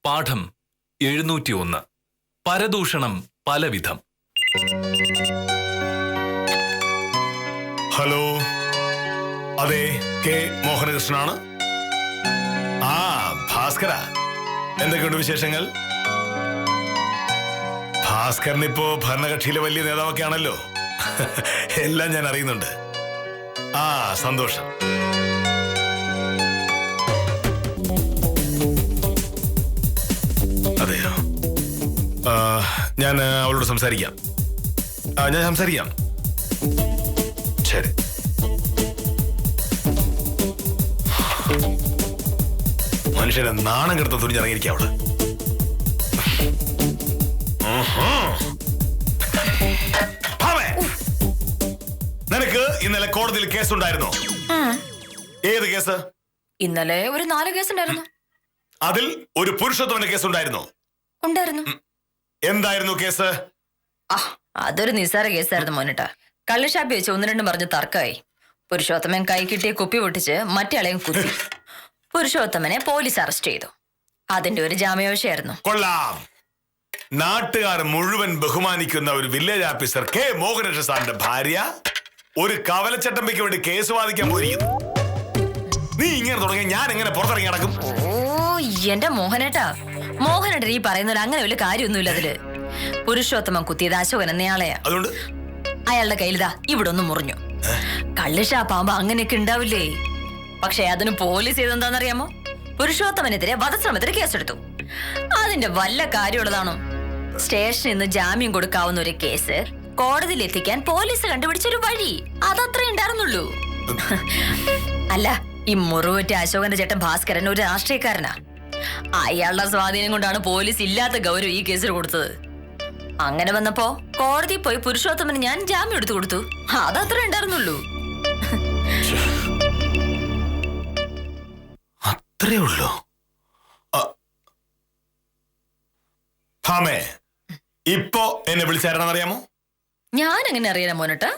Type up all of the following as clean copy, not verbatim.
പാഠം 701. പരദൂഷണം പലവിധം. ഹലോ, അതെ, കെ മോഹനകൃഷ്ണനാണ്. ആ, ഭാസ്കര, എന്തൊക്കെയുണ്ട് വിശേഷങ്ങൾ? ഭാസ്കരൻ ഇപ്പോ ഭരണകക്ഷിയിലെ വലിയ നേതാവൊക്കെ ആണല്ലോ. എല്ലാം ഞാൻ അറിയുന്നുണ്ട്. ആ, സന്തോഷം. അതെയോ? ഞാൻ അവളോട് സംസാരിക്കാം. ഞാൻ സംസാരിക്കാം. ശരി. മനുഷ്യനെ നാണം കെടുത്ത തുണിഞ്ഞിറങ്ങിയിരിക്കാം അവള്. നിനക്ക് ഇന്നലെ കോടതിയിൽ കേസുണ്ടായിരുന്നോ? ഏത് കേസ്? ഇന്നലെ ഒരു 4 കേസ് ഉണ്ടായിരുന്നു. അതിൽ ഒരു പുരുഷോത്തമന്റെ കേസ് ഉണ്ടായിരുന്നോ? ഉണ്ടായിരുന്നു. എന്തായിരുന്നു കേസ്? അതൊരു നിസ്സാര കേസായിരുന്നു മോനേട്ടാ. കള്ളുഷാപ്പി വെച്ച് 1-2 പറഞ്ഞ് തർക്കമായി. പുരുഷോത്തമൻ കൈ കിട്ടിയ കുപ്പി പൊട്ടിച്ച് മറ്റേളെയും കുത്തി. പുരുഷോത്തമനെ പോലീസ് അറസ്റ്റ് ചെയ്തു. അതിന്റെ ഒരു ജാമ്യാപേക്ഷയായിരുന്നു. കൊള്ളാം. നാട്ടുകാർ മുഴുവൻ ബഹുമാനിക്കുന്ന ഒരു വില്ലേജ് ഓഫീസർ കെ മോഹനകൃഷ്ണൻ സാറിന്റെ ഭാര്യ ഒരു കവലച്ചട്ടമ്പയ്ക്ക് വേണ്ടി കേസ് വാദിക്കാൻ പോയിരിക്കുന്നു. നീ ഇങ്ങനെ തുടങ്ങി ഞാൻ എങ്ങനെ പുറത്തിറങ്ങി നടക്കും? ഓ, എന്റെ മോഹനേട്ടാ, മോഹനേട്ടൻ ഈ പറയുന്നതിൽ അങ്ങനെ വലിയ കാര്യമൊന്നുമില്ല. അതില് പുരുഷോത്തമൻ കുത്തിയത് അശോകൻ എന്നയാളെയാ. അതുകൊണ്ട് അയാളുടെ കയ്യിലിതാ ഇവിടെ ഒന്ന് മുറിഞ്ഞു. കള്ളുഷാപ്പാകുമ്പോ അങ്ങനെയൊക്കെ ഉണ്ടാവില്ലേ? പക്ഷെ അതിന് പോലീസ് ചെയ്തെന്താണെന്നറിയാമോ? പുരുഷോത്തമനെതിരെ വധശ്രമത്തിന് കേസെടുത്തു. അതിന്റെ വല്ല കാര്യമുള്ളതാണോ? സ്റ്റേഷനിൽ നിന്ന് ജാമ്യം കൊടുക്കാവുന്ന ഒരു കേസ് കോടതിയിൽ എത്തിക്കാൻ പോലീസ് കണ്ടുപിടിച്ചൊരു വഴി. അതത്രേ ഉണ്ടായിരുന്നുള്ളൂ. അല്ല, ഈ മുറിവുറ്റ അശോകന്റെ ചേട്ടൻ ഭാസ്കരൻ ഒരു രാഷ്ട്രീയക്കാരനാ. അയാളുടെ സ്വാധീനം കൊണ്ടാണ് പോലീസ് ഇല്ലാത്ത ഗൗരവം ഈ കേസിൽ കൊടുത്തത്. അങ്ങനെ വന്നപ്പോ കോടതി പോയി പുരുഷോത്തമന് ഞാൻ ജാമ്യം എടുത്തു കൊടുത്തു. അതത്രേ ഉണ്ടായിരുന്നുള്ളൂ. അത്രേ ഉള്ളൂ. ഇപ്പോ എന്നെ വിളിച്ചാരെന്നറിയാമോ? ഞാൻ എങ്ങനെ അറിയാനാ മോനട്ടാ?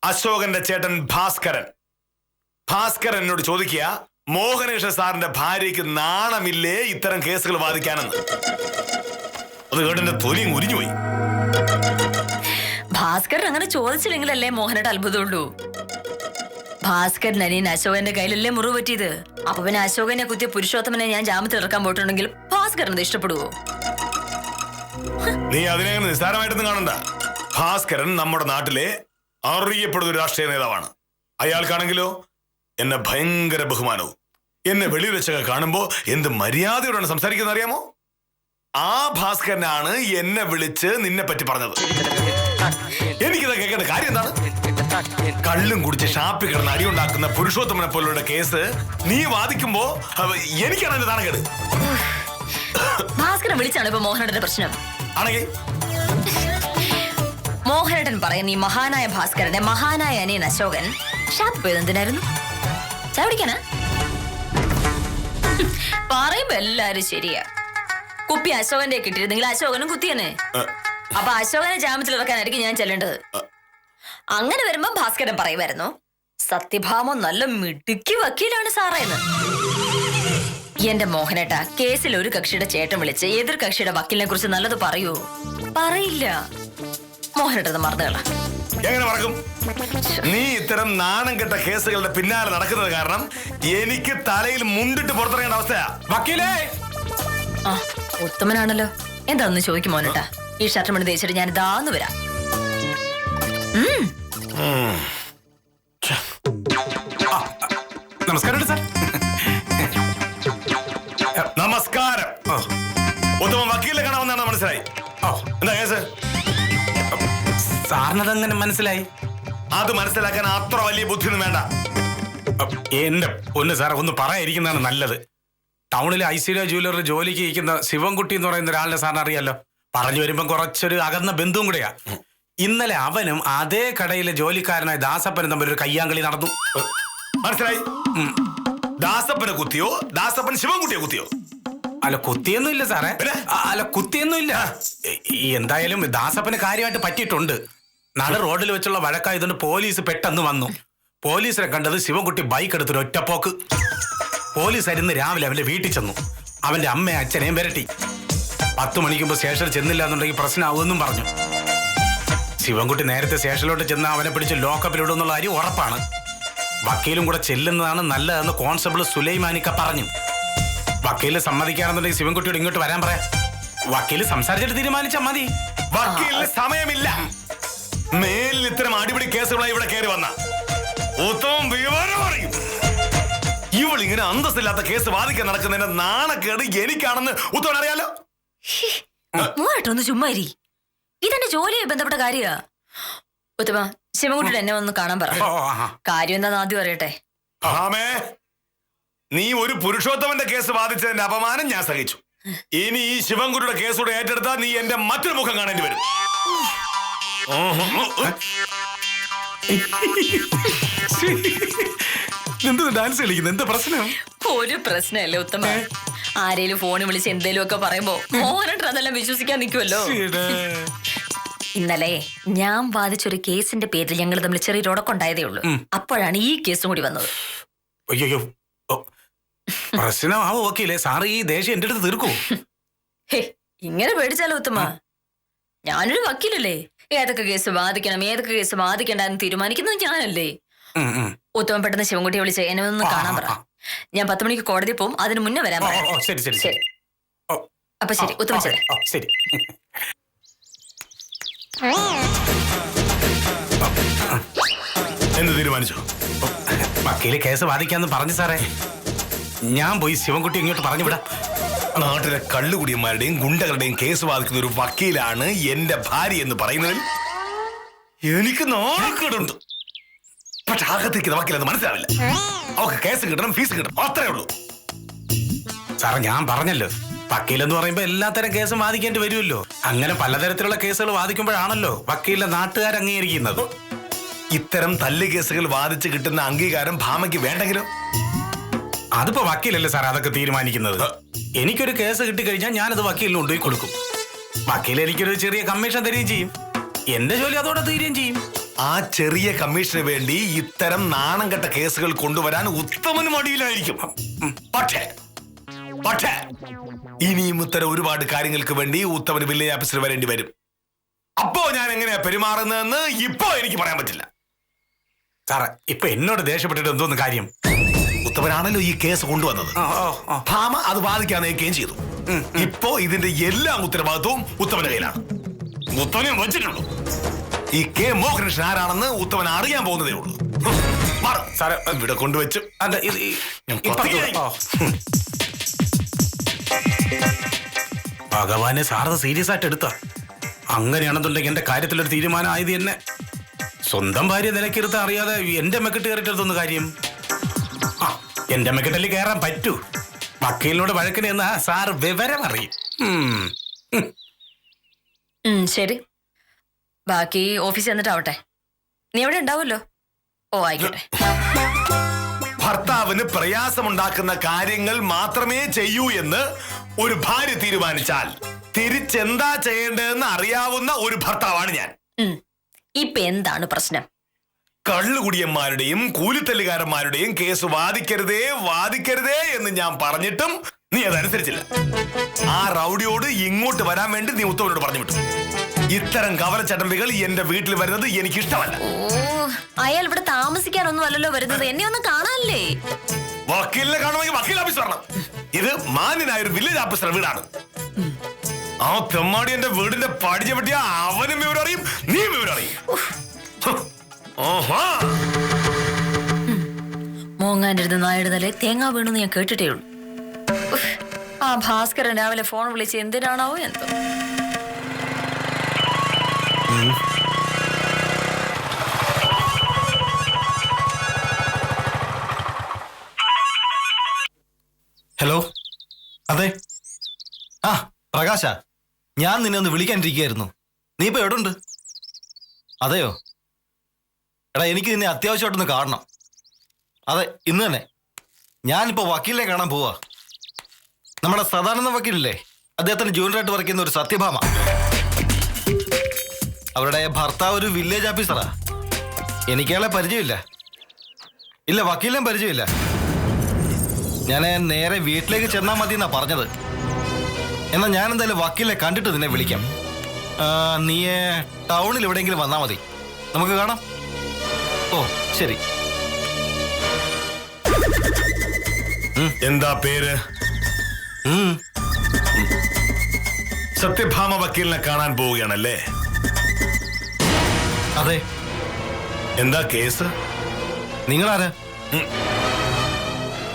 അശോകന്റെ ചേട്ടൻ ഭാസ്കരൻ. ഭാസ്കരൻ എന്നോട് ചോദിക്കുക, മോഹനകൃഷ്ണൻ സാറിന്റെ ഭാര്യയ്ക്ക് നാണമില്ലേ ഇത്തരം കേസുകൾ വാദിക്കാനെന്ന്. അത് കേട്ടെന്റെ തൊലിയും ഉരിഞ്ഞുപോയി. ഭാസ്കരൻ അങ്ങനെ ചോദിച്ചില്ലെങ്കിലല്ലേ മോഹനട്ട് അത്ഭുതമുള്ളൂ. ഭാസ്കരൻ അനിയൻ അശോകന്റെ കയ്യിലല്ലേ മുറിവ് പറ്റിയത്. അപ്പൊ പിന്നെ അശോകനെ കുത്തിയ പുരുഷോത്തമനെ ഞാൻ ജാമ്യത്തിൽ ഇറക്കാൻ പോയിട്ടുണ്ടെങ്കിൽ ഭാസ്കരൻ ഇഷ്ടപ്പെടുവോ? നീ അതിനെ നിസ്സാരമായിട്ടൊന്നും കാണണ്ട. ഭാസ്കരൻ നമ്മുടെ നാട്ടിലെ അറിയപ്പെടുന്ന ഒരു രാഷ്ട്രീയ നേതാവാണ്. അയാൾക്കാണെങ്കിലോ എന്നെ ഭയങ്കര ബഹുമാനവും. എന്നെ വെളിയിൽ വെച്ചൊക്കെ കാണുമ്പോ എന്ത് മര്യാദയോടാണ് സംസാരിക്കുന്നത് അറിയാമോ? ആ ഭാസ്കരനാണ് എന്നെ വിളിച്ച് നിന്നെ പറ്റി പറഞ്ഞത്. എനിക്കിത് കേൾക്കേണ്ട കാര്യം എന്താണ്? കള്ളും കുടിച്ച് ഷാപ്പി കിടന്ന് അടിയുണ്ടാക്കുന്ന പുരുഷോത്തമനെ പോലുള്ള കേസ് നീ വാദിക്കുമ്പോ എനിക്കാണ് എന്റെ നാണക്കേട്. ഭാസ്കരൻ വിളിച്ചാണ് ഇപ്പൊ മോഹനേട്ടന്റെ പ്രശ്നം ആണെങ്കിൽ മോഹനേട്ടൻ പറയുന്ന ഈ മഹാനായ ഭാസ്കരന്റെ മഹാനായ അനിയൻ അശോകൻ ഷാപ്പ് പോയത് എന്തിനായിരുന്നു? ചവിടിക്കാനാ? പറയുമ്പോ എല്ലാരും ശരിയാ. കുപ്പി അശോകന്റെ കിട്ടിയിരുന്നെങ്കിൽ അശോകനും കുത്തിയനെ. അപ്പൊ അശോകനെ ജാമ്യത്തിൽ ഇറക്കാനായിരിക്കും ഞാൻ ചെല്ലേണ്ടത്. അങ്ങനെ വരുമ്പോ ഭാസ്കരൻ പറയുമായിരുന്നു, സത്യഭാമോ നല്ല മിടുക്കി വക്കീലാണ് സാറേന്ന്. എന്റെ മോഹനേട്ടാ, കേസിൽ ഒരു കക്ഷിയുടെ ചേട്ടൻ വിളിച്ച് എതിർ കക്ഷിയുടെ വക്കീലിനെ കുറിച്ച് നല്ലത് പറയൂ? പറയില്ല. മോഹനേട്ടത് മറന്നുകളാ. എങ്ങനെ മറക്കും? നീ ഇത്തരം നാണം കെട്ട കേസുകളുടെ പിന്നാലെ നടക്കുന്നത് കാരണം എനിക്ക് തലയിൽ മുണ്ടിട്ട് പുറത്തിറങ്ങേണ്ട അവസ്ഥയാ. വക്കീലേ! ആ, ഉത്തമനാണല്ലോ. എന്താന്ന് ചോദിക്കും മോനേട്ടാ. ഈ ഷർട്ട് മണി തേച്ചിട്ട് ഞാൻ ഇതാന്ന് വരാം. നമസ്കാരം സാർ. നമസ്കാരം. ഉത്തമ വക്കീലിനെ കാണാമെന്നാണ് മനസ്സിലായി. എന്താ കേസ്? സാറിനതെങ്ങനെ മനസ്സിലായി? അത് മനസ്സിലാക്കാൻ അത്ര വലിയ ബുദ്ധിയൊന്നും വേണ്ട. എന്റെ ഒന്ന് സാർ ഒന്ന് പറയാതിരിക്കുന്നതാണ് നല്ലത്. ടൗണിലെ ഐശ്വര്യ ജ്വല്ലറി ജോലിക്ക് ഇരിക്കുന്ന ശിവൻകുട്ടി എന്ന് പറയുന്ന ഒരാളുടെ സാറിന് അറിയാലോ. പറഞ്ഞു വരുമ്പം കുറച്ചൊരു അകന്ന ബന്ധുവും കൂടെയാ. ഇന്നലെ അവനും അതേ കടയിലെ ജോലിക്കാരനായ ദാസപ്പനും തമ്മിൽ ഒരു കയ്യാങ്കളി നടന്നു. മനസ്സിലായി? ദാസപ്പനെ കുത്തിയോ? ദാസപ്പൻ ശിവൻകുട്ടിയെ കുത്തിയോ? അല്ല, കുത്തിയൊന്നും ഇല്ല സാറേ. അല്ല, കുത്തിയൊന്നും ഇല്ല. എന്തായാലും ദാസപ്പന് കാര്യമായിട്ട് പറ്റിയിട്ടുണ്ട്. നട റോഡിൽ വെച്ചുള്ള വഴക്കായതുകൊണ്ട് പോലീസ് പെട്ടെന്ന് വന്നു. പോലീസിനെ കണ്ടത് ശിവൻകുട്ടി ബൈക്ക് എടുത്തൊരു ഒറ്റപ്പോക്ക്. പോലീസ് അരുന്ന് രാവിലെ അവന്റെ വീട്ടിൽ ചെന്നു. അവന്റെ അമ്മയും അച്ഛനെയും വരട്ടി. 10 മണിക്ക് മുമ്പ് സ്റ്റേഷനിൽ ചെന്നില്ല എന്നുണ്ടെങ്കിൽ പ്രശ്നമാവുമെന്നും പറഞ്ഞു. ശിവൻകുട്ടി നേരത്തെ സ്റ്റേഷനിലോട്ട് ചെന്ന് അവനെ പിടിച്ച് ലോക്കപ്പിലിടുന്നുള്ള കാര്യം ഉറപ്പാണ്. വക്കീലും കൂടെ ചെല്ലുന്നതാണ് നല്ലതെന്ന് കോൺസ്റ്റബിൾ സുലൈമാനിക്ക പറഞ്ഞു. വക്കീല് സമ്മതിക്കാണെന്നുണ്ടെങ്കിൽ ശിവൻകുട്ടിയോട് ഇങ്ങോട്ട് വരാൻ പറയാം. വക്കീല് സംസാരിച്ചിട്ട് തീരുമാനിച്ചാൽ മതി. വക്കീലിന് സമയമില്ല. മേലിൽ ഇത്തരം അടിപിടി കേസുകളായി ഇവിടെ കയറി വന്ന ഉത്തമം വിവരം അറിയും. ഇവളിങ്ങനെ അന്തസ്സില്ലാത്ത കേസ് വാദിക്കാൻ നടക്കുന്നതിന്റെ നാണക്കേട് എനിക്കാണെന്ന് ഉത്തമൻ അറിയാലോ. മൂവായിട്ടൊന്ന് ചുമ്മാരി. ഇതെന്റെ ജോലിയായി ബന്ധപ്പെട്ട കാര്യാ. ഉത്തമ, ശിവൻകുട്ടിയുടെ എന്നെ ഒന്ന് കാണാൻ പറ. കാര്യം എന്താന്ന് ആദ്യം അറിയട്ടെ. ആമേ, നീ ഒരു പുരുഷോത്തമന്റെ കേസ് വാദിച്ചതിന്റെ അപമാനം ഞാൻ സഹിച്ചു. ഇനി ഈ ശിവൻകുട്ടിയുടെ കേസൂടെ ഏറ്റെടുത്താൽ നീ എന്റെ മറ്റൊരു മുഖം കാണേണ്ടി വരും. എന്ത് ഡാൻസ് കളിക്കുന്നത്? എന്താ പ്രശ്നം? ഒരു പ്രശ്നമല്ലേ ഉത്തമ. ആരേലും ഫോണിൽ വിളിച്ച് എന്തേലും ഒക്കെ പറയുമ്പോ മോഹനേട്ടൻ അതെല്ലാം വിശ്വസിക്കാൻ നിൽക്കുമല്ലോ. ഇന്നലെ ഞാൻ വാദിച്ചൊരു കേസിന്റെ പേരിൽ ഞങ്ങൾ തമ്മിൽ ചെറിയൊരു ഉടക്കുണ്ടായതേ ഉള്ളൂ. അപ്പോഴാണ് ഈ കേസും കൂടി വന്നത്. അയ്യോ, പ്രശ്നമാവോ വക്കീലേ? സാറ് ഈ ദേഷ്യം എന്റെ അടുത്ത് തീർക്കൂ. ഇങ്ങനെ പേടിച്ചാലോ ഉത്തമ? ഞാനൊരു വക്കീലല്ലേ. ഏതൊക്കെ കേസ് വാദിക്കണം ഏതൊക്കെ കേസ് വാദിക്കണ്ട എന്ന് തീരുമാനിക്കുന്നത് ഞാനല്ലേ. ഉത്തമൻ പെട്ടെന്ന് ശിവൻകുട്ടിയെ വിളിച്ച് എന്നെ ഒന്ന് കാണാൻ പറ. ഞാൻ 10 മണിക്ക് കോടതി പോവും. അതിന് മുന്നേ വരാൻ പറയാം. ശരി. അപ്പൊ ശരി ഉത്തമൻ, ശരി. എന്ത് തീരുമാനിച്ചോ? വക്കീല് കേസ് വാദിക്കാന്ന് പറഞ്ഞു സാറേ. ഞാൻ പോയി ശിവൻകുട്ടി ഇങ്ങോട്ട് പറഞ്ഞു വിടാം. നാട്ടിലെ കള്ളുകുടിയന്മാരുടെയും ഗുണ്ടകളുടെയും കേസ് വാദിക്കുന്ന ഒരു വക്കീലാണ് എന്റെ ഭാര്യ എന്ന് പറയുന്നതിൽ എനിക്ക് നാണക്കേടുണ്ട്. പക്ഷെ അകത്തേക്ക് വക്കീലെന്ന് മനസ്സിലാവില്ല. അവർക്ക് കേസ് കിട്ടണം, ഫീസ് കിട്ടണം, അത്രേ ഉള്ളൂ. സാറേ, ഞാൻ പറഞ്ഞല്ലോ, വക്കീലെന്ന് പറയുമ്പോ എല്ലാത്തരം കേസും വാദിക്കേണ്ടി വരുമല്ലോ. അങ്ങനെ പലതരത്തിലുള്ള കേസുകൾ വാദിക്കുമ്പോഴാണല്ലോ വക്കീലിന്റെ നാട്ടുകാർ അംഗീകരിക്കുന്നത്. ഇത്തരം തല്ല് കേസുകൾ വാദിച്ച് കിട്ടുന്ന അംഗീകാരം ഭാമയ്ക്ക് വേണ്ടെങ്കിലും അതിപ്പോ വക്കീലല്ലേ സാറേ അതൊക്കെ തീരുമാനിക്കുന്നത്. എനിക്കൊരു കേസ് കിട്ടിക്കഴിഞ്ഞാൽ ഞാനത് വക്കീലിന് കൊണ്ടുപോയി കൊടുക്കും. വക്കീൽ എനിക്കൊരു ചെറിയ കമ്മീഷൻ തരികയും ചെയ്യും. എന്റെ ജോലി അതോടെ തീരുകയും ചെയ്യും. ആ ചെറിയ കമ്മീഷന് വേണ്ടി ഇത്തരം നാണം കെട്ട കേസുകൾ കൊണ്ടുവരാൻ ഉത്തമന് മടിയിലായിരിക്കും. പക്ഷേ ഇനിയും ഇത്തരം ഒരുപാട് കാര്യങ്ങൾക്ക് വേണ്ടി ഉത്തമന് വില്ലേജ് ഓഫീസർ വരേണ്ടി വരും. അപ്പോ ഞാൻ എങ്ങനെയാ പെരുമാറുന്നതെന്ന് ഇപ്പോ എനിക്ക് പറയാൻ പറ്റില്ല. സാറേ, ഇപ്പൊ എന്നോട് ദേഷ്യപ്പെട്ടിട്ട് എന്തോന്ന് കാര്യം? ഉത്തമനാണല്ലോ ഈ കേസ് കൊണ്ടുവന്നത്. ഭാമ അത് വാദിക്കാൻ നയിക്കുകയും ചെയ്തു. ഇപ്പോ ഇതിന്റെ എല്ലാ ഉത്തരവാദിത്വവും ഉത്തമന്റെ കയ്യിലാണ്. ഉത്തമനെ വച്ചിട്ടുള്ളൂ. ഈ കെ മോഹനകൃഷ്ണൻ ആരാണെന്ന് ഉത്തമൻ അറിയാൻ പോകുന്നതേ ഉള്ളൂ. സാറേ, ഇവിടെ കൊണ്ടുവച്ചു. ഭഗവാനെ, സാറത് സീരിയസ് ആയിട്ട് എടുത്ത. അങ്ങനെയാണെന്നുണ്ടെങ്കിൽ എന്റെ കാര്യത്തിലൊരു തീരുമാനം ആയത് തന്നെ. സ്വന്തം ഭാര്യ നിലക്കിരുത്ത അറിയാതെ എന്റെ മെക്കിട്ട് കയറിട്ടെടുത്തൊന്ന് കാര്യം. എന്റെ മെക്കിട്ടല് കയറാൻ പറ്റൂ. വക്കീലിനോട് വഴക്കിന് എന്നാ സാറ് വിവരം അറിയും. ശരി, ബാക്കി ഓഫീസിൽ എന്നിട്ടാവട്ടെ. നീ എവിടെ ഉണ്ടാവുമല്ലോ. ഓ, ആയിക്കോട്ടെ. ഭർത്താവിന് പ്രയാസമുണ്ടാക്കുന്ന കാര്യങ്ങൾ മാത്രമേ ചെയ്യൂ എന്ന് ഒരു ഭാര്യ തീരുമാനിച്ചാൽ തിരിച്ചെന്താ ചെയ്യേണ്ടതെന്ന് അറിയാവുന്ന ഒരു ഭർത്താവാണ് ഞാൻ. ഇപ്പൊ എന്താണ് പ്രശ്നം? കള്ളുകുടിയന്മാരുടെയും കൂലിത്തല്ലുകാരന്മാരുടെയും കേസ് വാദിക്കരുതേ എന്ന് ഞാൻ പറഞ്ഞിട്ടും നീ അതനുസരിച്ചില്ല. ആ റൗഡിയോട് ഇങ്ങോട്ട് വരാൻ വേണ്ടി നീ ഉത്തമനോട് പറഞ്ഞു വിട്ടു. ഇത്തരം കവലച്ചടമ്പികൾ എന്റെ വീട്ടിൽ വരുന്നത് എനിക്ക് ഇഷ്ടമല്ല. ഓ, അയാൾ ഇവിടെ താമസിക്കാനൊന്നും അല്ലല്ലോ വരുന്നത്. എന്നെ ഒന്ന് കാണാനല്ലേ? വക്കീലിനെ കാണുമെങ്കിൽ വക്കീൽ ഓഫീസ് വരണം. ഇത് മാന്യനായ ഒരു വില്ലേജ് ഓഫീസറുടെ വീടാണ്. ആ തെമ്മാടി എന്റെ വീടിന്റെ പടിച്ച പറ്റിയ അവനും വിവരം അറിയും, നീ വിവരം അറിയും. മോങ്ങാന്റെ അടുത്ത് നായുടെ തലേ തേങ്ങ വീണെന്ന് ഞാൻ കേട്ടിട്ടേ ഉള്ളൂ. ആ ഭാസ്കരൻ രാവിലെ ഫോൺ വിളിച്ച് എന്തിനാണാവോ എന്തോ. ഹലോ, അതെ. ആ പ്രകാശ, ഞാൻ നിന്നെ ഒന്ന് വിളിക്കാനിരിക്കുകയായിരുന്നു. നീ ഇപ്പൊ എവിടെ ഉണ്ട്? അതെയോ? എടാ, എനിക്ക് നിന്നെ അത്യാവശ്യമായിട്ടൊന്ന് കാണണം. അതെ, ഇന്ന് തന്നെ. ഞാനിപ്പോ വക്കീലിനെ കാണാൻ പോവാ. നമ്മുടെ സദാനന്ദ വക്കീലില്ലേ, അദ്ദേഹത്തിന് ജൂനിയറായിട്ട് വർക്ക് ചെയ്യുന്ന ഒരു സത്യഭാമ. അവരുടെ ഭർത്താവ് ഒരു വില്ലേജ് ഓഫീസറാ. എനിക്കയാളെ പരിചയമില്ല. ഇല്ല, വക്കീലിനെ പരിചയമില്ല. ഞാൻ നേരെ വീട്ടിലേക്ക് ചെന്നാൽ മതി എന്നാ പറഞ്ഞത്. എന്നാ ഞാൻ എന്തായാലും വക്കീലിനെ കണ്ടിട്ട് നിന്നെ വിളിക്കാം. നീ ടൗണിൽ എവിടെയെങ്കിലും വന്നാൽ മതി, നമുക്ക് കാണാം. ഓ ശരി. എന്താ പേര്? സത്യഭാമ വക്കീലിനെ കാണാൻ പോവുകയാണല്ലേ? അതെ. എന്താ കേസ്? നിങ്ങളാരാ?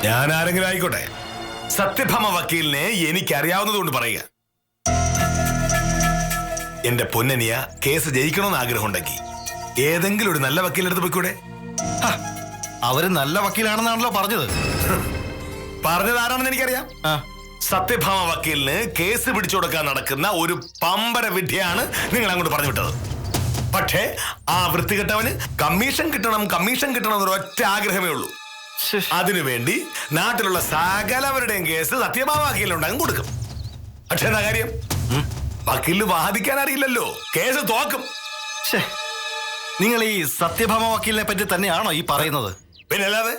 ഞാൻ ആരെങ്കിലും ആയിക്കോട്ടെ, സത്യഭാമ വക്കീലിനെ എനിക്കറിയാവുന്നതുകൊണ്ട് പറയുക. എന്റെ പൊന്നനിയ, കേസ് ജയിക്കണമെന്ന് ആഗ്രഹമുണ്ടെങ്കിൽ ഏതെങ്കിലും ഒരു നല്ല വക്കീലെടുത്ത് പോയിക്കൂടെ? അവര് നല്ല വക്കീലാണെന്നാണല്ലോ പറഞ്ഞത്. പറഞ്ഞത് ആരാണെന്ന് എനിക്കറിയാം. സത്യഭാമ വക്കീലിന് കേസ് പിടിച്ചു കൊടുക്കാൻ നടക്കുന്ന ഒരു പമ്പര വിദ്യയാണ് നിങ്ങൾ അങ്ങോട്ട് പറഞ്ഞു വിട്ടത്. പക്ഷേ ആ വൃത്തികെട്ടവന് കമ്മീഷൻ കിട്ടണം എന്നൊരു ഒറ്റ ആഗ്രഹമേ ഉള്ളൂ. അതിനുവേണ്ടി നാട്ടിലുള്ള സകലവരുടെയും കേസ് സത്യഭാമ വക്കീലിനുണ്ടാകും കൊടുക്കും. പക്ഷെ എന്താ കാര്യം? വക്കീലിന് വാദിക്കാൻ അറിയില്ലല്ലോ, കേസ് തോക്കും. നിങ്ങൾ ഈ സത്യഭാമ വക്കീലിനെ പറ്റി തന്നെയാണോ ഈ പറയുന്നത്? പിന്നെ അല്ലാതെ.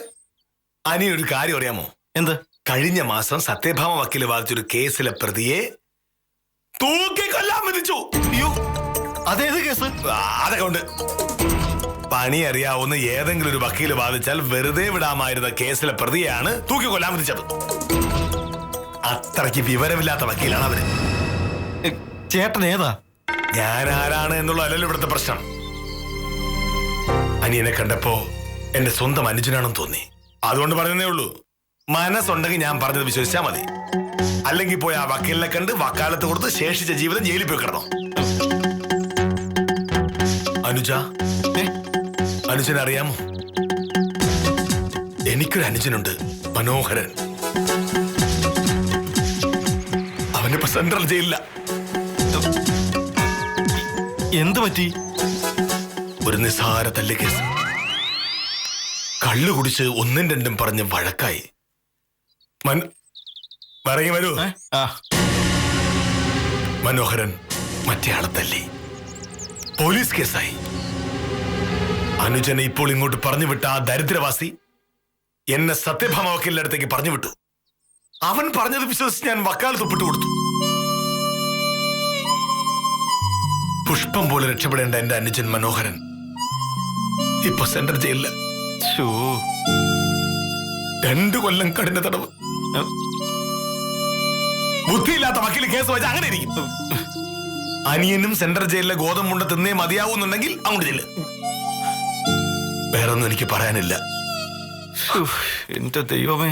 അനിയൊരു കാര്യം അറിയാമോ? എന്ത്? കഴിഞ്ഞ മാസം സത്യഭാമ വക്കീല് വാദിച്ചൊരു കേസിലെ പ്രതിയെ തൂക്കിക്കൊല്ലാൻ വിധിച്ചു. അതേത് കേസ്? അതൊക്കെ ഉണ്ട്. പണി അറിയാവുന്ന ഏതെങ്കിലും ഒരു വക്കീല് വാദിച്ചാൽ വെറുതെ വിടാമായിരുന്ന കേസിലെ പ്രതിയാണ് തൂക്കിക്കൊല്ലാൻ വിധിച്ചത്. അത്രയ്ക്ക് വിവരമില്ലാത്ത വക്കീലാണ് അവര്. ചേട്ടൻ ഏതാ? ഞാൻ ആരാണ് എന്നുള്ളതല്ലല്ലോ ഇവിടുത്തെ പ്രശ്നം. അനിയനെ കണ്ടപ്പോ എന്റെ സ്വന്തം അനുജനാണെന്ന് തോന്നി, അതുകൊണ്ട് പറഞ്ഞതേ ഉള്ളൂ. മനസ്സുണ്ടെങ്കിൽ ഞാൻ പറഞ്ഞത് വിശ്വസിച്ചാ മതി. അല്ലെങ്കിൽ പോയി ആ വക്കീലിനെ കണ്ട് വക്കാലത്ത് കൊടുത്ത് ശേഷിച്ച ജീവിതം ജയിലിൽ പോയി കിടന്നു. അനുജ, അനുജൻ അറിയാമോ? എനിക്കൊരു അനുജനുണ്ട്, മനോഹരൻ. അവനിപ്പോ സെൻട്രൽ ജയിലില്ല. എന്തു പറ്റി? ഒരു നിസ്സാര തല്ല് കേസ്. കള്ളു കുടിച്ച് ഒന്നും രണ്ടും പറഞ്ഞ് വഴക്കായി. വരൂ. മനോഹരൻ മറ്റേയാളെ തല്ലി. പോലീസ് കേസായി. അനുജനെ ഇപ്പോൾ ഇങ്ങോട്ട് പറഞ്ഞു വിട്ട ആ ദരിദ്രവാസി എന്നെ സത്യഭാമ വക്കീലിന്റെ അടുത്തേക്ക് പറഞ്ഞു വിട്ടു. അവൻ പറഞ്ഞത് വിശ്വസിച്ച് ഞാൻ വക്കാലത്ത് ഒപ്പിട്ട് കൊടുത്തു. പുഷ്പം പോലെ രക്ഷപ്പെടേണ്ട എന്റെ അനുജൻ മനോഹരൻ ഇപ്പൊ സെൻട്രൽ ജയിലില്ല. 2 കൊല്ലം കഠിന തടവ്. ബുദ്ധിയില്ലാത്ത വക്കീല് കേസ് വെച്ച് അങ്ങനെ ഇരിക്കും. അനിയനും സെൻട്രൽ ജയിലിലെ ഗോതമ്പുണ്ട തിന്നേ മതിയാവുന്നുണ്ടെങ്കിൽ അങ്ങോട്ട് ചെല്ല്. വേറൊന്നും എനിക്ക് പറയാനില്ല. എന്റെ ദൈവമേ.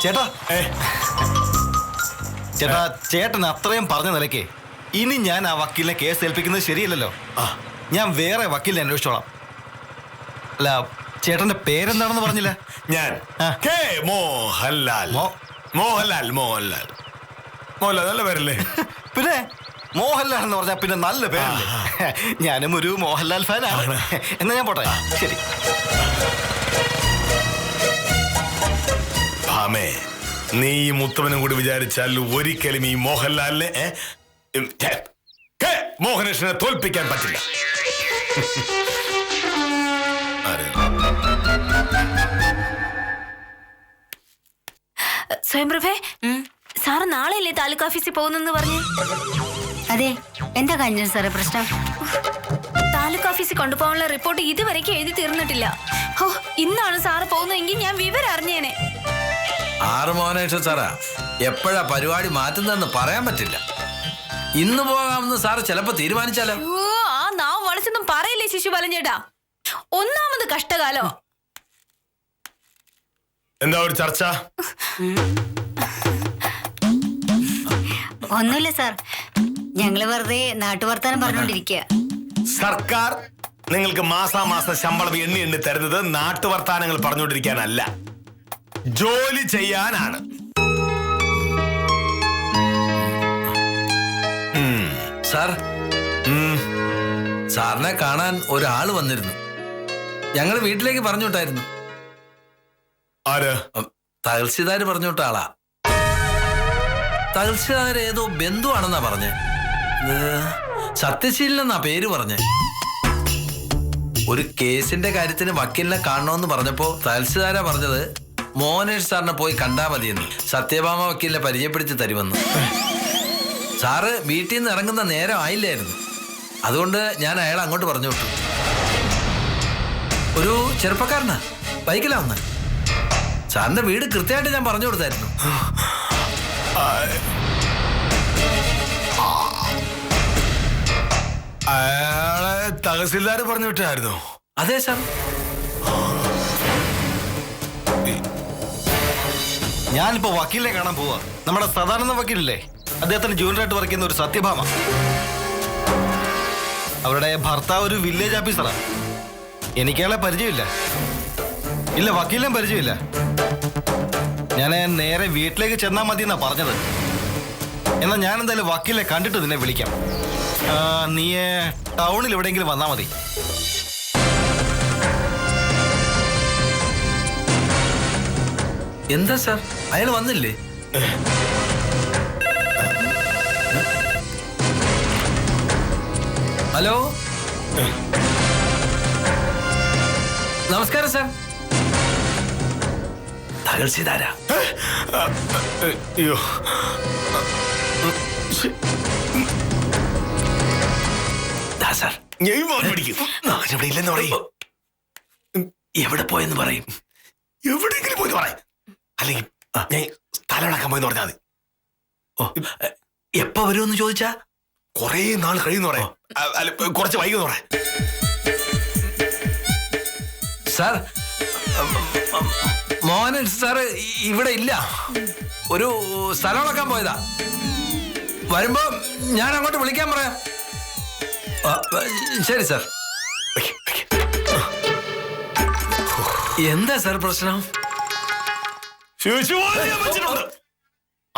ചേട്ടാ, ചേട്ടാ, ചേട്ടൻ അത്രയും പറഞ്ഞ നിലയ്ക്ക് ഇനി ഞാൻ ആ വക്കീലിനെ കേസ് ഏൽപ്പിക്കുന്നത് ശരിയല്ലല്ലോ. ഞാൻ വേറെ വക്കീലിനെ അന്വേഷിച്ചോളാം. അല്ല, ചേട്ടന്റെ പേരെന്താണെന്ന് പറഞ്ഞില്ല? ഞാൻ മോഹൻലാൽ. മോഹൻലാൽ മോഹൻലാൽ മോഹൻലാൽ നല്ല പേരല്ലേ? പിന്നെ മോഹൻലാൽ എന്ന് പറഞ്ഞാൽ പിന്നെ നല്ല പേരല്ലേ? ഞാനും ഒരു മോഹൻലാൽ ഫാനാണ്. എന്നാ ഞാൻ പോട്ടെ. ശരി. ഭാമേ, നീ ഈ മുത്തവനും കൂടി വിചാരിച്ചാൽ ഒരിക്കലും ഈ മോഹൻലാലിനെ മോഹനേഷനെ തോൽപ്പിക്കാൻ പറ്റില്ല. സ്വയംപ്രഭേ, സാറ് നാളെയല്ലേ താലൂക്ക് ഓഫീസിൽ പോകുന്നെന്ന് പറഞ്ഞു? അതെ, എന്താ കഴിഞ്ഞ സാറേ പ്രശ്നം? താലൂക്ക് ഓഫീസിൽ കൊണ്ടുപോകാനുള്ള റിപ്പോർട്ട് ഇതുവരെയ്ക്ക് എഴുതി തീർന്നിട്ടില്ല. ഓ, ഇന്നാണ് സാറ് പോകുന്നതെങ്കിൽ ഞാൻ വിവരം അറിഞ്ഞേനെ. 6 മോഹനേഷൻ സാറാ, എപ്പോഴാ പരിപാടി മാറ്റുന്നതെന്ന് പറയാൻ പറ്റില്ല. ഇന്ന് പോകാമെന്ന് സാറ് ചിലപ്പോ തീരുമാനിച്ചാലോ? ആ നാവ് വളച്ചൊന്നും പറയില്ലേ ശിശുപാലൻ ചേട്ടാ. ഒന്നാമത് കഷ്ടകാലോ. എന്താ ഒരു ചർച്ച? ഒന്നുമില്ല സാർ, ഞങ്ങള് വെറുതെ നാട്ടുവർത്താനം പറഞ്ഞോണ്ടിരിക്കുക. സർക്കാർ നിങ്ങൾക്ക് മാസാമാസം ശമ്പളം എണ്ണി തരുന്നത് നാട്ടുവർത്താനങ്ങൾ പറഞ്ഞുകൊണ്ടിരിക്കാനല്ല, ജോലി ചെയ്യാനാണ്. സാർ, സാറിനെ കാണാൻ ഒരാള് വന്നിരുന്നു. ഞങ്ങൾ വീട്ടിലേക്ക് പറഞ്ഞു വിട്ടായിരുന്നു. ആര്? തഹസിൽദാർ പറഞ്ഞു വിട്ട ആളാ. തഹസിൽദാർ ഏതോ ബന്ധുവാണെന്നാ പറഞ്ഞേ. സത്യശീലനെന്നാ പേര് പറഞ്ഞേ. ഒരു കേസിന്റെ കാര്യത്തിന് വക്കീലിനെ കാണണമെന്ന് പറഞ്ഞപ്പോ തഹസിൽദാരാ പറഞ്ഞത് മോഹനേഷ് സാറിനെ പോയി കണ്ടാ മതിയെന്ന്. സത്യഭാമ വക്കീലിനെ പരിചയപ്പെടുത്തി തരുമെന്ന്. സാറ് വീട്ടിൽ നിന്ന് ഇറങ്ങുന്ന നേരം ആയില്ലായിരുന്നു. അതുകൊണ്ട് ഞാൻ അയാളെ അങ്ങോട്ട് പറഞ്ഞു വിട്ടു. ഒരു ചെറുപ്പക്കാരനാ, ബൈക്കിലാ വന്ന്. സാറിന്റെ വീട് കൃത്യമായിട്ട് ഞാൻ പറഞ്ഞു കൊടുത്തായിരുന്നു. അയാളെ തഹസിൽദാർ പറഞ്ഞു വിട്ടായിരുന്നു? അതെ സാർ. ഞാനിപ്പോ വക്കീലിനെ കാണാൻ പോവാ. നമ്മുടെ സാധാരണ വക്കീലില്ലേ, അദ്ദേഹത്തിന് ജൂനിയറായിട്ട് വർക്ക് ചെയ്യുന്ന ഒരു സത്യഭാമ. അവരുടെ ഭർത്താവ് ഒരു വില്ലേജ് ഓഫീസറാണ്. എനിക്കയാളെ പരിചയമില്ല. ഇല്ല, വക്കീലിനും പരിചയമില്ല. ഞാൻ നേരെ വീട്ടിലേക്ക് ചെന്നാൽ മതി എന്നാ പറഞ്ഞത്. എന്നാൽ ഞാൻ എന്തായാലും വക്കീലിനെ കണ്ടിട്ട് നിന്നെ വിളിക്കാം. നീ ടൗണിൽ എവിടെയെങ്കിലും വന്നാൽ മതി. എന്താ സാർ, അയാൾ വന്നില്ലേ? ഹലോ, നമസ്കാരം സാർ. തഹസിൽദാരാ? അയ്യോ, സാർ ഞാനിവിടെ ഇല്ലെന്ന് പറയും. എവിടെ പോയെന്ന് പറയും. എവിടെയെങ്കിലും പോയി പറയാം. അല്ലെങ്കിൽ ഞാൻ സ്ഥലം പോയെന്ന് പറഞ്ഞാൽ മതി. എപ്പോ വരുമെന്ന് ചോദിച്ചാ? കൊറേ നാൾ കഴിയുന്നു പറയാം. അല്ല, കുറച്ച് വൈകുന്നു പറയാം. സാർ, മോഹനൻ സാറ് ഇവിടെ ഇല്ല. ഒരു സ്ഥലം അളക്കാൻ പോയതാ. വരുമ്പോ ഞാൻ അങ്ങോട്ട് വിളിക്കാൻ പറയാം. ശരി സാർ. എന്താ സാർ പ്രശ്നം?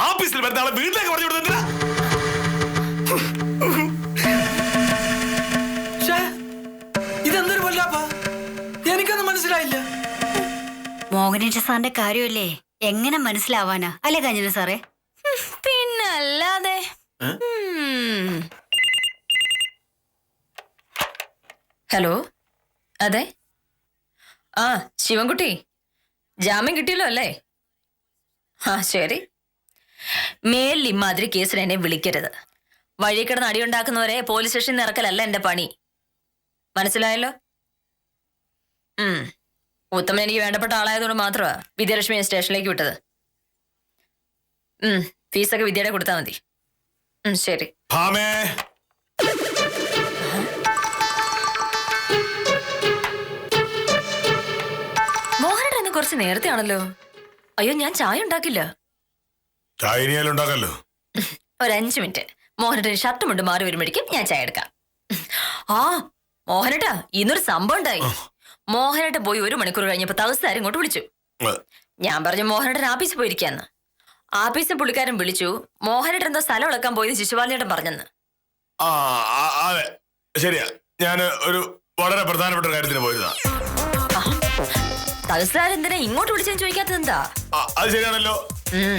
ഓഫീസിൽ വരുന്ന ആളെ വീട്ടിലേക്ക് പറഞ്ഞു കൊടുത്തില്ല. ഇതെന്തൊരു വല്ലാപ്പാ, എനിക്കൊന്നും മനസ്സിലായില്ല. മോഹനേഷ് സാറിന്റെ കാര്യമല്ലേ, എങ്ങനെ മനസ്സിലാവാനാ? അല്ലേ കാഞ്ഞിര സാറേ? പിന്നല്ലാതെ. ഹലോ, അതെ. ആ, ശിവൻകുട്ടി, ജാമ്യം കിട്ടിയല്ലോ അല്ലേ? ആ, ശരി. മേലിൽ ഇമാതിരി കേസിന് എന്നെ വിളിക്കരുത്. വഴി കിടന്ന് അടിയുണ്ടാക്കുന്നവരെ പോലീസ് സ്റ്റേഷനിൽ ഇറക്കലല്ല എന്റെ പണി. മനസ്സിലായല്ലോ? ഉത്തമൻ എനിക്ക് വേണ്ടപ്പെട്ട ആളായതുകൊണ്ട് മാത്രമാ വിദ്യാലക്ഷ്മിയെ സ്റ്റേഷനിലേക്ക് വിട്ടത്. ഫീസൊക്കെ വിദ്യയുടെ കൊടുത്താൽ മതി. ശരി. മോഹനേട്ടൻ ഇന്ന് കുറച്ച് നേരത്തെ ആണല്ലോ. അയ്യോ, ഞാൻ ചായ ഉണ്ടാക്കില്ല. ഒരു 5 മിനിറ്റ്. മോഹനേട്ടൻ ഷർട്ട് മുണ്ട് മാറി വരുമ്പോഴേക്കും ഞാൻ ചായ എടുക്കാം. ആ മോഹനേട്ടാ, ഇന്നൊരു സംഭവം ഉണ്ടായി. മോഹനേട്ടൻ പോയി 1 മണിക്കൂർ കഴിഞ്ഞപ്പോ തഹസിൽദാർ ഇങ്ങോട്ട് വിളിച്ചു. ഞാൻ പറഞ്ഞു മോഹനേട്ടൻ ആഫീസിൽ പോയിരിക്കാന്ന്. ആഫീസിൽ പുള്ളിക്കാരൻ വിളിച്ചു. മോഹനേട്ടൻ എന്തോ സ്ഥലം ഇളക്കാൻ പോയത് ശിശുപാലനേട്ടൻ പറഞ്ഞെന്ന്. അതെ, ശരിയാ. ഞാൻ ഒരു വളരെ പ്രധാനപ്പെട്ട കാര്യത്തിന് പോയതാ. തഹസിൽദാർ എന്തിനാ ഇങ്ങോട്ട് വിളിച്ചെന്ന് ചോദിക്കാത്തത് എന്താ? അത് ശരിയാണല്ലോ.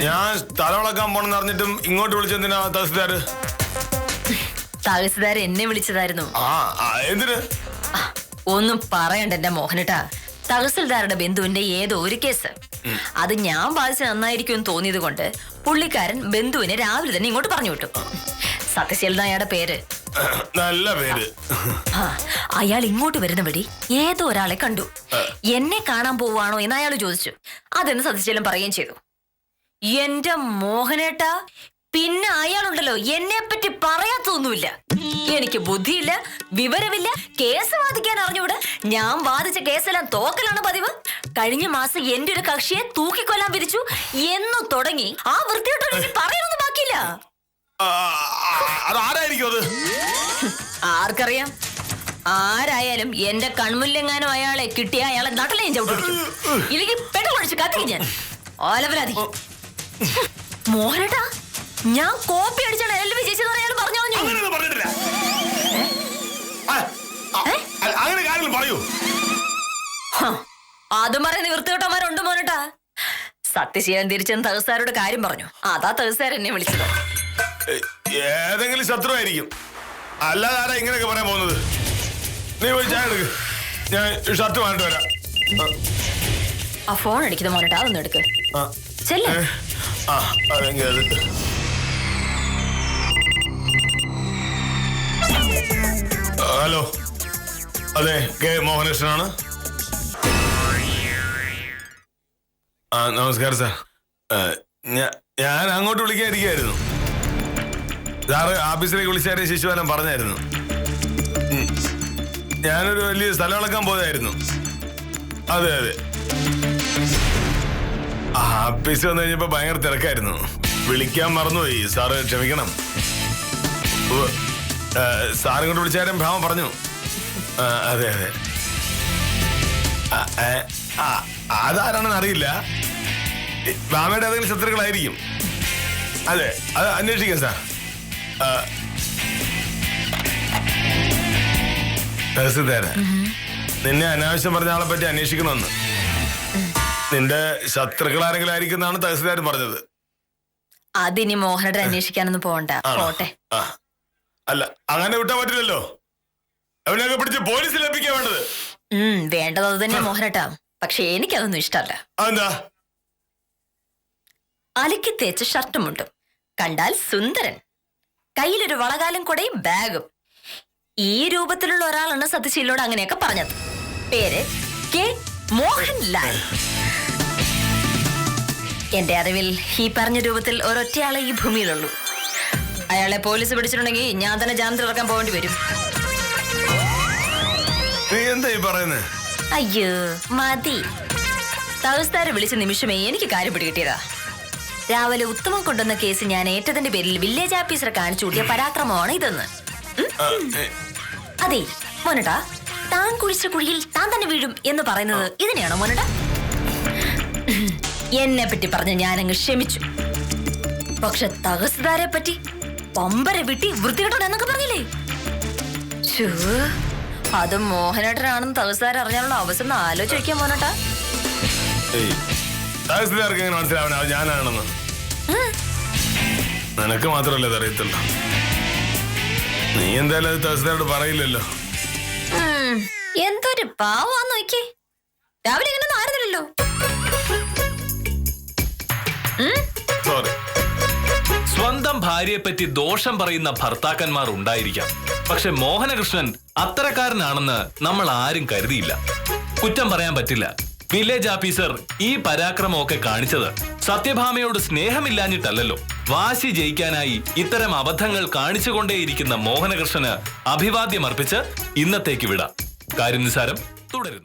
ഞാൻ സ്ഥലം ഇളക്കാൻ പോണെന്ന് അറിഞ്ഞിട്ടും ഇങ്ങോട്ട് വിളിച്ചെന്തിനാ തഹസിൽദാർ? തഹസിൽദാർ എന്നെ വിളിച്ചതായിരുന്നു. എന്തിന്? ഒന്നും പറയണ്ട എന്റെ മോഹനേട്ടാ. തഹസിൽദാരുടെ ബന്ധുവിന്റെ ഏതോ ഒരു കേസ്. അത് ഞാൻ ബാധിച്ച് നന്നായിരിക്കും എന്ന് തോന്നിയത് കൊണ്ട് പുള്ളിക്കാരൻ ബന്ധുവിനെ രാവിലെ തന്നെ ഇങ്ങോട്ട് പറഞ്ഞു വിട്ടു. സത്യശീലൻ അയാളുടെ പേര്. നല്ല പേര്. അയാൾ ഇങ്ങോട്ട് വരുന്ന വഴി ഏതോ ഒരാളെ കണ്ടു. എന്നെ കാണാൻ പോവാണോ എന്ന് അയാൾ ചോദിച്ചു. അതെന്ന് സത്യശീലൻ പറയുകയും ചെയ്തു. എന്റെ മോഹനേട്ടാ, പിന്നെ അയാളുണ്ടല്ലോ എന്നെ പറ്റി പറയാത്തൊന്നുമില്ല. എനിക്ക് ബുദ്ധിയില്ല, വിവരമില്ല, കേസ് വാദിക്കാൻ അറിഞ്ഞൂടെ. ഞാൻ വാദിച്ച കേസെല്ലാം തോക്കലാണ് പതിവ്. കഴിഞ്ഞ മാസം എന്റെ ഒരു കക്ഷിയെ തൂക്കിക്കൊല്ലാൻ വിധിച്ചു എന്നു തുടങ്ങി ആ വൃത്തിയോട്ട് പറയാനൊന്നും ബാക്കിയില്ല. ആർക്കറിയാം? ആരായാലും എന്റെ കൺമുല്ലെങ്ങാനും അയാളെ കിട്ടിയ അയാളെ നട്ടലേ ചവിട്ടിടിക്കും. ഇല്ലെങ്കിൽ പെട്ടെന്ന് കത്തിക്കും ഞാൻ. ഓലവരാതി. മോഹനേട്ടാ, ഞാൻ കോപ്പി അടിച്ചാണ് എല്ലാം വിജയിച്ചതെന്ന് അയാൾ പറഞ്ഞു. അതും പറയുന്ന വൃത്തികെട്ടന്മാരുണ്ട് മോനേട്ടാ. സത്യശീലൻ തിരിച്ചെന്ന് തഹസാരോട് കാര്യം പറഞ്ഞു. അതാ തഹസാർ എന്നെ വിളിച്ചത്. ഏതെങ്കിലും ശത്രു ആയിരിക്കും, അല്ലാതെ ആരാ ഇങ്ങനെയൊക്കെ പറയാൻ പോകുന്നത്? നീ പോയി ചായ എടുക്ക്, ഞാൻ ഷർട്ട് വാങ്ങിട്ട് വരാം. ആ ഫോൺ അടിക്കുന്ന മോനട്ടാ, അതൊന്നും എടുക്ക്. ചെല്ലേ. അതെങ്കിൽ അത് ഹലോ, അതെ, കെ മോഹനകൃഷ്ണനാണ്. നമസ്കാരം സാർ. ഞാൻ അങ്ങോട്ട് വിളിക്കാതിരിക്കുകയായിരുന്നു. സാറ് ഓഫീസിലേക്ക് വിളിച്ചാരെ ശിശുപാലൻ പറഞ്ഞായിരുന്നു. ഞാനൊരു വലിയ സ്ഥലം ഇളക്കാൻ പോയതായിരുന്നു. അതെ അതെ, ഓഫീസ് വന്നു കഴിഞ്ഞപ്പോ ഭയങ്കര തിരക്കായിരുന്നു, വിളിക്കാൻ മറന്നുപോയി. സാറ് ക്ഷമിക്കണം. സാറിങ്ങോട്ട് വിളിച്ചാരും ഭ്രാമം പറഞ്ഞു. അതെ അതെ, അതാരാണെന്ന് അറിയില്ല. ഭാമയുടെ ഏതെങ്കിലും ശത്രുക്കളായിരിക്കും. അതെ, അത് അന്വേഷിക്കാം സാർ. നിന്നെ അനാവശ്യം പറഞ്ഞ ആളെ പറ്റി അന്വേഷിക്കണമെന്ന്. നിന്റെ ശത്രുക്കൾ ആരെങ്കിലും ആയിരിക്കും എന്നാണ് തഹസിൽദാർ പറഞ്ഞത്. അതിനി മോഹനയുടെ അന്വേഷിക്കാനൊന്നും പോകണ്ട, പോട്ടെ. അല്ല, അങ്ങനെ വിട്ടാൻ പറ്റില്ലല്ലോ. അവനൊക്കെ പിടിച്ച് പോലീസിൽ ഏൽപ്പിക്കാൻ വേണ്ടത്. വേണ്ടത് അത് തന്നെ മോഹനട്ടാ. പക്ഷെ എനിക്കതൊന്നും ഇഷ്ടമല്ല. അതെന്താ? അലക്കി തേച്ച ഷർട്ടുമുണ്ടും, കണ്ടാൽ സുന്ദരൻ, കയ്യിലൊരു വളകാലം കൂടെയും ബാഗും. ഈ രൂപത്തിലുള്ള ഒരാളാണ് സത്യശീലോട് അങ്ങനെയൊക്കെ പറഞ്ഞത്. പേര് കെ മോഹൻലാൽ. എന്റെ അറിവിൽ ഈ പറഞ്ഞ രൂപത്തിൽ ഒരൊറ്റയാളെ ഈ ഭൂമിയിലുള്ളൂ. അയാളെ പോലീസ് പിടിച്ചിട്ടുണ്ടെങ്കിൽ ഞാൻ തന്നെ ജാമ്യത്തിൽ ഇറക്കാൻ പോകേണ്ടി വരും. എന്താ ഈ പറയുന്നത്? അയ്യോ മതി. തഹസിൽദാരെ വിളിച്ച നിമിഷമേ എനിക്ക് കാര്യം പിടികിട്ടിയതാ. രാവിലെ ഉത്തമം കൊണ്ടുവന്ന കേസ് ഞാൻ ഏറ്റതിന്റെ പേരിൽ വില്ലേജ് ഓഫീസറെ കാണിച്ചു കൂട്ടിയ പരാക്രമമാണ് ഇതെന്ന്. അതെ മോനട്ടാ, താൻ കുഴിച്ച കുഴിയിൽ താൻ തന്നെ വീഴും എന്ന് പറയുന്നത് ഇതിനെയാണോ മോനട്ടാ? എന്നെ പറ്റി പറഞ്ഞ് ഞാനങ്ങ് ക്ഷമിച്ചു. പക്ഷെ തഹസിൽദാരെ പറ്റി പമ്പര വിട്ടി വൃത്തികെട്ടോണ്ട് എന്നൊക്കെ പറഞ്ഞില്ലേ? അത് മോഹനേട്ടനാണെന്ന് തഹസിൽദാർ അറിഞ്ഞാലുള്ള അവസരം ആലോചിച്ച് വയ്ക്കാൻ മോനട്ടാ. തഹസിൽദാർക്ക് എങ്ങനെ മനസ്സിലാവണ ഞാനാണെന്ന്? നിനക്ക് മാത്രമല്ലേ അത് അറിയത്തുള്ളൂ. നീ എന്തായാലും അത് തഹസിൽദാരോട് പറയില്ലല്ലോ. എന്തൊരു പാവാന്ന് നോക്കി. രാവിലെ ഇങ്ങനെ ആയിരുന്നില്ലല്ലോ. സോറി. സ്വന്തം ഭാര്യയെ പറ്റി ദോഷം പറയുന്ന ഭർത്താക്കന്മാർ ഉണ്ടായിരിക്കാം. പക്ഷെ മോഹനകൃഷ്ണൻ അത്തരക്കാരനാണെന്ന് നമ്മൾ ആരും കരുതിയില്ല. കുറ്റം പറയാൻ പറ്റില്ല. വില്ലേജ് ഓഫീസർ ഈ പരാക്രമമൊക്കെ കാണിച്ചത് സത്യഭാമയോട് സ്നേഹമില്ലാഞ്ഞിട്ടല്ലല്ലോ. വാശി ജയിക്കാനായി ഇത്തരം അബദ്ധങ്ങൾ കാണിച്ചുകൊണ്ടേയിരിക്കുന്ന മോഹനകൃഷ്ണന് അഭിവാദ്യമർപ്പിച്ച് ഇന്നത്തേക്ക് വിടാം. കാര്യം നിസാരം തുടരുന്നു.